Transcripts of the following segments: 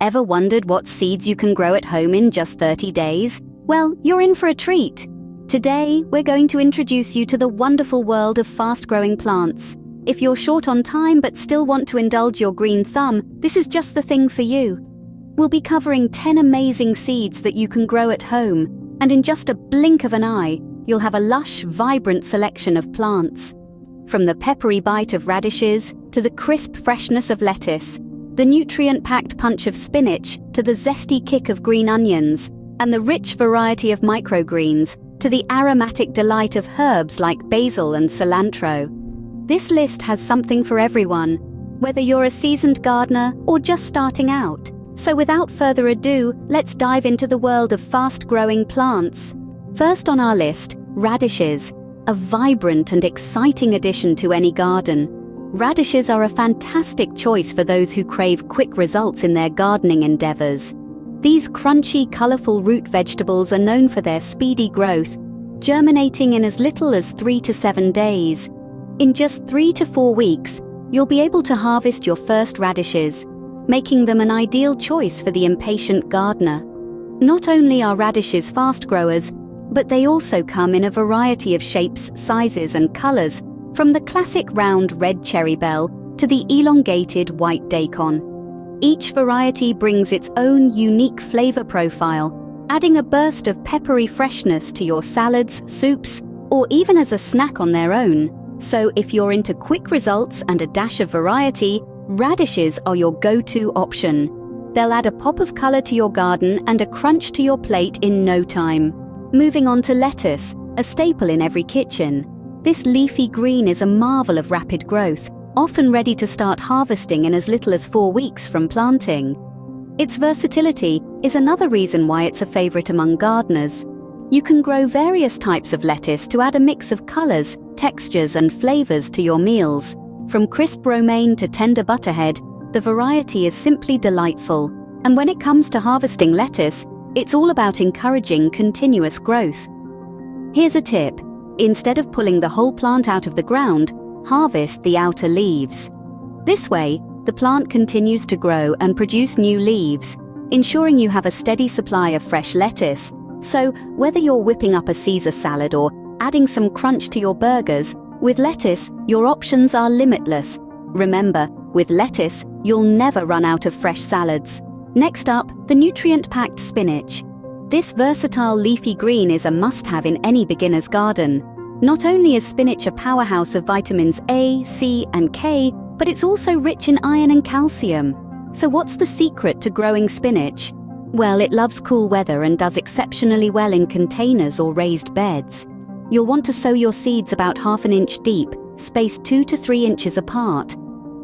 Ever wondered what seeds you can grow at home in just 30 days? Well, you're in for a treat. Today, we're going to introduce you to the wonderful world of fast-growing plants. If you're short on time but still want to indulge your green thumb, this is just the thing for you. We'll be covering 10 amazing seeds that you can grow at home, and in just a blink of an eye, you'll have a lush, vibrant selection of plants. From the peppery bite of radishes, to the crisp freshness of lettuce, the nutrient-packed punch of spinach, to the zesty kick of green onions, and the rich variety of microgreens, to the aromatic delight of herbs like basil and cilantro. This list has something for everyone, whether you're a seasoned gardener or just starting out. So without further ado, let's dive into the world of fast-growing plants. First on our list, radishes, a vibrant and exciting addition to any garden. Radishes are a fantastic choice for those who crave quick results in their gardening endeavors. These crunchy, colorful root vegetables are known for their speedy growth, germinating in as little as 3 to 7 days. In just 3 to 4 weeks, you'll be able to harvest your first radishes, making them an ideal choice for the impatient gardener. Not only are radishes fast growers, but they also come in a variety of shapes, sizes, and colors, from the classic round red cherry bell to the elongated white daikon. Each variety brings its own unique flavor profile, adding a burst of peppery freshness to your salads, soups, or even as a snack on their own. So if you're into quick results and a dash of variety, radishes are your go-to option. They'll add a pop of color to your garden and a crunch to your plate in no time. Moving on to lettuce, a staple in every kitchen. This leafy green is a marvel of rapid growth, often ready to start harvesting in as little as 4 weeks from planting. Its versatility is another reason why it's a favorite among gardeners. You can grow various types of lettuce to add a mix of colors, textures, and flavors to your meals. From crisp romaine to tender butterhead, the variety is simply delightful. And when it comes to harvesting lettuce, it's all about encouraging continuous growth. Here's a tip. Instead of pulling the whole plant out of the ground, harvest the outer leaves. This way, the plant continues to grow and produce new leaves, ensuring you have a steady supply of fresh lettuce. So, whether you're whipping up a Caesar salad or adding some crunch to your burgers, with lettuce, your options are limitless. Remember, with lettuce, you'll never run out of fresh salads. Next up, the nutrient-packed spinach. This versatile leafy green is a must-have in any beginner's garden. Not only is spinach a powerhouse of vitamins A, C, and K, but it's also rich in iron and calcium. So what's the secret to growing spinach? Well, it loves cool weather and does exceptionally well in containers or raised beds. You'll want to sow your seeds about 1/2 inch deep, spaced 2 to 3 inches apart.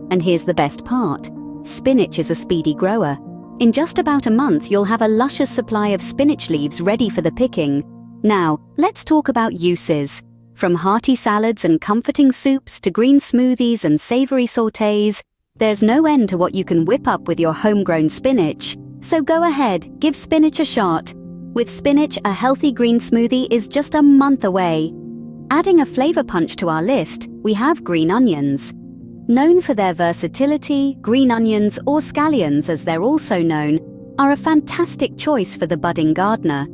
And here's the best part. Spinach is a speedy grower. In just about a month, you'll have a luscious supply of spinach leaves ready for the picking. Now, let's talk about uses. From hearty salads and comforting soups to green smoothies and savory sautés, there's no end to what you can whip up with your homegrown spinach. So go ahead, give spinach a shot. With spinach, a healthy green smoothie is just a month away. Adding a flavor punch to our list, we have green onions. Known for their versatility, green onions, or scallions as they're also known, are a fantastic choice for the budding gardener.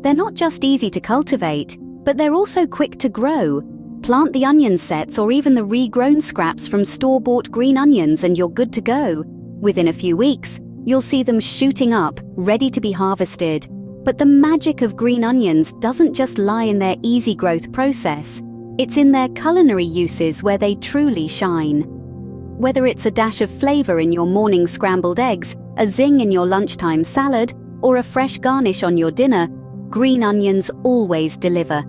They're not just easy to cultivate, but they're also quick to grow. Plant the onion sets or even the regrown scraps from store-bought green onions and you're good to go. Within a few weeks, you'll see them shooting up, ready to be harvested. But the magic of green onions doesn't just lie in their easy growth process. It's in their culinary uses where they truly shine. Whether it's a dash of flavor in your morning scrambled eggs, a zing in your lunchtime salad, or a fresh garnish on your dinner, green onions always deliver.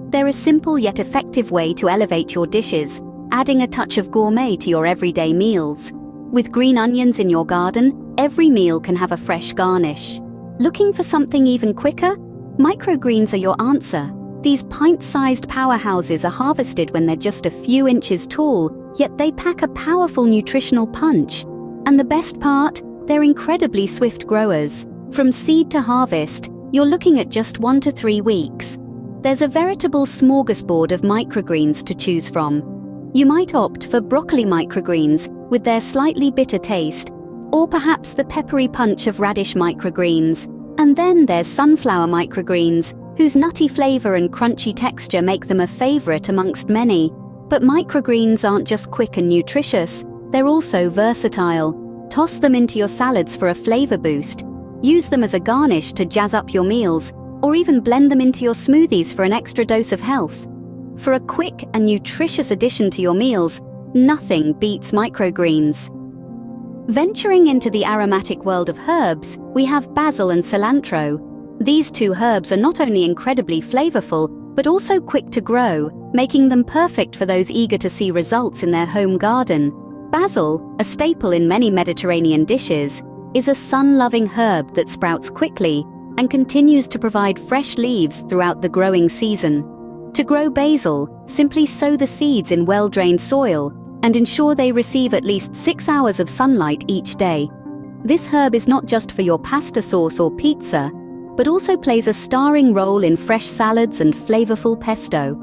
They're a simple yet effective way to elevate your dishes, adding a touch of gourmet to your everyday meals. With green onions in your garden, every meal can have a fresh garnish. Looking for something even quicker? Microgreens are your answer. These pint-sized powerhouses are harvested when they're just a few inches tall, yet they pack a powerful nutritional punch. And the best part? They're incredibly swift growers. From seed to harvest, you're looking at just 1 to 3 weeks. There's a veritable smorgasbord of microgreens to choose from. You might opt for broccoli microgreens with their slightly bitter taste, or perhaps the peppery punch of radish microgreens. And then there's sunflower microgreens, whose nutty flavor and crunchy texture make them a favorite amongst many. But microgreens aren't just quick and nutritious, they're also versatile. Toss them into your salads for a flavor boost. Use them as a garnish to jazz up your meals, or even blend them into your smoothies for an extra dose of health. For a quick and nutritious addition to your meals, nothing beats microgreens. Venturing into the aromatic world of herbs, we have basil and cilantro. These two herbs are not only incredibly flavorful, but also quick to grow, making them perfect for those eager to see results in their home garden. Basil, a staple in many Mediterranean dishes, is a sun-loving herb that sprouts quickly and continues to provide fresh leaves throughout the growing season. To grow basil, simply sow the seeds in well-drained soil and ensure they receive at least 6 hours of sunlight each day. This herb is not just for your pasta sauce or pizza, but also plays a starring role in fresh salads and flavorful pesto.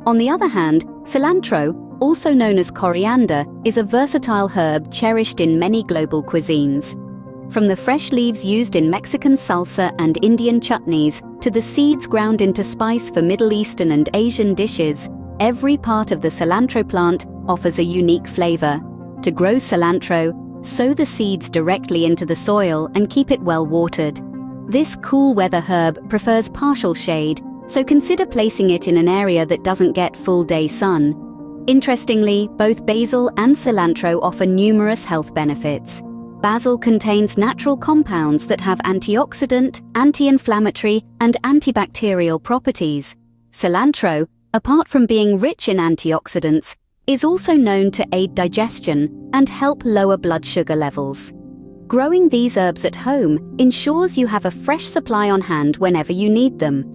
On the other hand, cilantro, also known as coriander, is a versatile herb cherished in many global cuisines. From the fresh leaves used in Mexican salsa and Indian chutneys to the seeds ground into spice for Middle Eastern and Asian dishes, every part of the cilantro plant offers a unique flavor. To grow cilantro, sow the seeds directly into the soil and keep it well watered. This cool weather herb prefers partial shade, so consider placing it in an area that doesn't get full-day sun. Interestingly, both basil and cilantro offer numerous health benefits. Basil contains natural compounds that have antioxidant, anti-inflammatory, and antibacterial properties. Cilantro, apart from being rich in antioxidants, is also known to aid digestion and help lower blood sugar levels. Growing these herbs at home ensures you have a fresh supply on hand whenever you need them.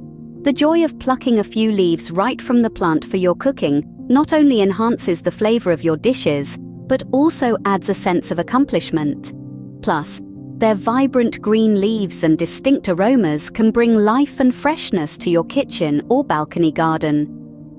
The joy of plucking a few leaves right from the plant for your cooking not only enhances the flavor of your dishes, but also adds a sense of accomplishment. Plus, their vibrant green leaves and distinct aromas can bring life and freshness to your kitchen or balcony garden.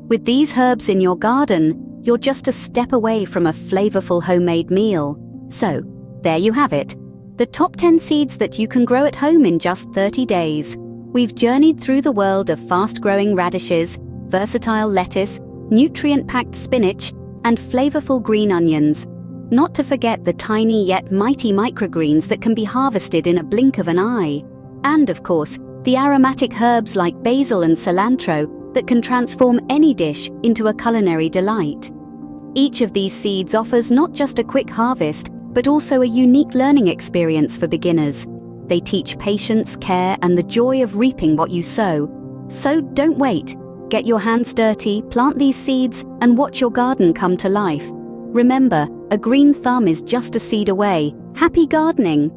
With these herbs in your garden, you're just a step away from a flavorful homemade meal. So, there you have it. The top 10 seeds that you can grow at home in just 30 days. We've journeyed through the world of fast-growing radishes, versatile lettuce, nutrient-packed spinach, and flavorful green onions. Not to forget the tiny yet mighty microgreens that can be harvested in a blink of an eye. And of course, the aromatic herbs like basil and cilantro that can transform any dish into a culinary delight. Each of these seeds offers not just a quick harvest, but also a unique learning experience for beginners. They teach patience, care, and the joy of reaping what you sow. So don't wait. Get your hands dirty, plant these seeds, and watch your garden come to life. Remember, a green thumb is just a seed away. Happy gardening!